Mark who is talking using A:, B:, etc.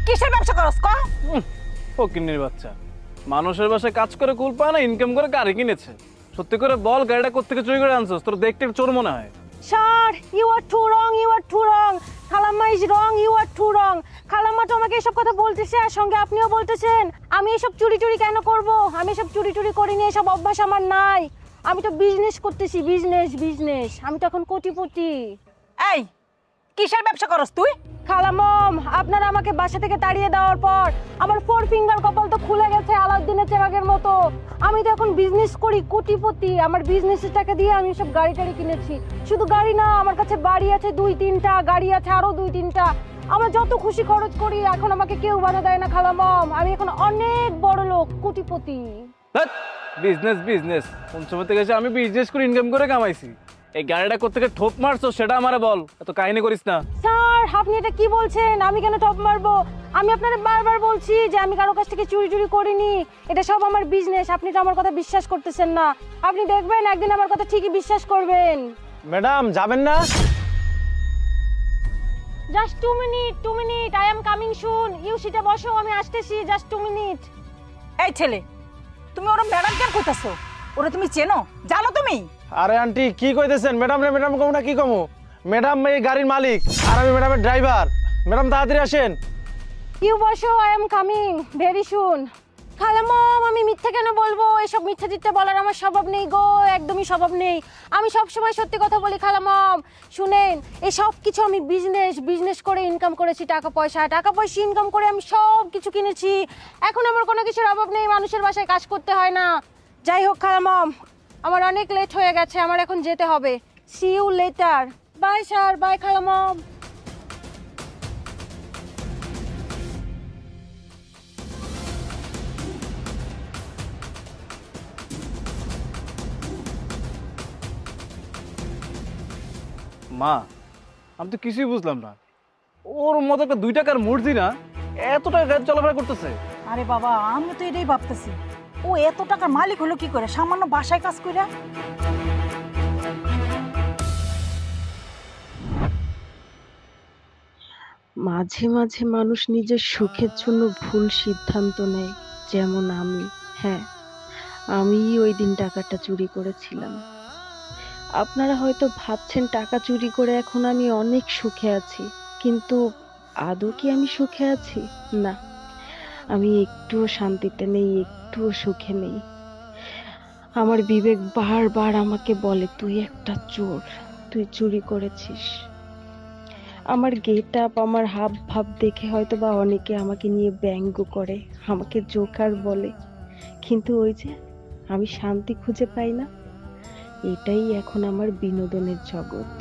A: কিসের ব্যবসা করস ক?
B: ফকিন্নির বাচ্চা, মানুষের বাসায় কাজ করে কুল পায় না, ইনকাম করে গাড়ি কিনেছে। সত্যি করে বল, গাড়িটা কোত্থেকে চুরি করে আনছস? তোর দেখতে চোর মনে হয়।
C: Sir, you are too wrong, you are too wrong. খালাম্মা is wrong, you are too wrong. খালাম্মা তো আমাকে এসব কথা বলতেছে, আর সঙ্গে আপনিও বলতেছেন। আমি এসব চুরি কেন করব? আমি এসব চুরি করিনি, এসব অভ্যাস আমার নাই। আমি তো বিজনেস করতেছি, বিজনেস। আমি তো এখন কোটিপতি।
A: এই কিসের ব্যবসা করস তুই?
C: খালাম্মম, আপনারা আমাকে বাসা থেকে তাড়িয়ে দেওয়ার পর আমার 4 ফিঙ্গার কপাল তো খুলে গেছে আলাউদ্দিনের চেরাগের মতো। আমি তো এখন বিজনেস করি, কোটিপতি। আমার বিজনেসের টাকা দিয়ে আমি সব গাড়ি কিনেছি। শুধু গাড়ি না, আমার কাছে বাড়ি আছে 2-3টা, গাড়ি আছে আরো 2-3টা। আমার যত খুশি খরচ করি, এখন আমাকে কেউ বাধা দেয় না খালাম্মম। আমি এখন অনেক বড় লোক, কোটিপতি।
B: বিজনেস কোন সময় থেকে এসে আমি বিজনেস করে ইনকাম করে কামাইছি। এই গাড়িটা কোত্থেকে ঠোপ মারছো সেটা আমারে বল, এত কাহিনী করিস না।
C: স্যার, আপনি এটা কি বলছেন? আমি কেন টপ মারবো? আমি আপনারা বারবার বলছি যে আমি কারো কাছ থেকে চুরি করিনি। এটা সব আমার বিজনেস। আপনি তো আমার কথা বিশ্বাস করতেছেন না। আপনি দেখবেন একদিন আমার কথা ঠিকই বিশ্বাস করবেন।
D: ম্যাডাম যাবেন না?
C: Just 2 minute, I am coming soon. You সিটে বসো, আমি আসতেছি। Just 2 minute.
A: এই ছেলে, তুমি ওরা ম্যাডাম কেন কইতাছো? ওরে তুমি চেনো, জানো তুমি?
D: আরে আন্টি কি কইতেছেন? ম্যাডাম রে ম্যাডাম কমু না, কি কমু? ম্যাডাম এই গাড়ির মালিক আর আমি ম্যাডামের ড্রাইভার। ম্যাডাম তাড়াতাড়ি আসেন।
C: ইউ বসো, I am coming very soon. খালাম্মম, আমি মিথ্যে কেন বলবো? এসব মিথ্যে বলার আমার স্বভাব নেই গো, একদমই স্বভাব নেই। আমি সবসময় সত্যি কথা বলি খালাম্মম। শুনেন, এই সব কিছু আমি বিজনেস করে ইনকাম করেছি। টাকা পয়সা ইনকাম করে আমি সব কিছু কিনেছি। এখন আমার কোনো কিছুর অভাব নেই, মানুষের বাসায় কাজ করতে হয় না। যাই হোক খালাম্মম, আমার অনেক লেট হয়ে গেছে, আমার এখন যেতে হবে। See you later. Bye sir, bye খালাম্মম।
B: মা, আমি তো কিছুই বুঝলাম না। ওর মতো একটা 2 টাকার মূর্তি না এত টাকা চলাফেরা করতেছে।
A: আরে বাবা, আমি তো এটাই ভাবতেছি, ও এত টাকার মালিক হলো কি করে? সামান্য বাসায় কাজ কইরা।
E: মাঝে মাঝে মানুষ নিজের সুখের জন্য ভুল সিদ্ধান্ত নেয়, যেমন আমি। হ্যাঁ, আমি ওই দিন টাকাটা চুরি করেছিলাম। আপনারা হয়তো ভাবছেন টাকা চুরি করে এখন আমি অনেক সুখে আছি, কিন্তু আদৌ কি আমি সুখে আছি? না, আমি একটুও শান্তিতে নেই, একটুও সুখে নেই। আমার বিবেক বারবার আমাকে বলে, তুই একটা চোর, তুই চুরি করেছিস। আমার গেট আপ, আমার হাব ভাব দেখে হয়তো বা অনেকে আমাকে নিয়ে ব্যঙ্গ করে, আমাকে জোকার বলে, কিন্তু ওই যে আমি শান্তি খুঁজে পাই না, এটাই এখন আমার বিনোদনের জগৎ।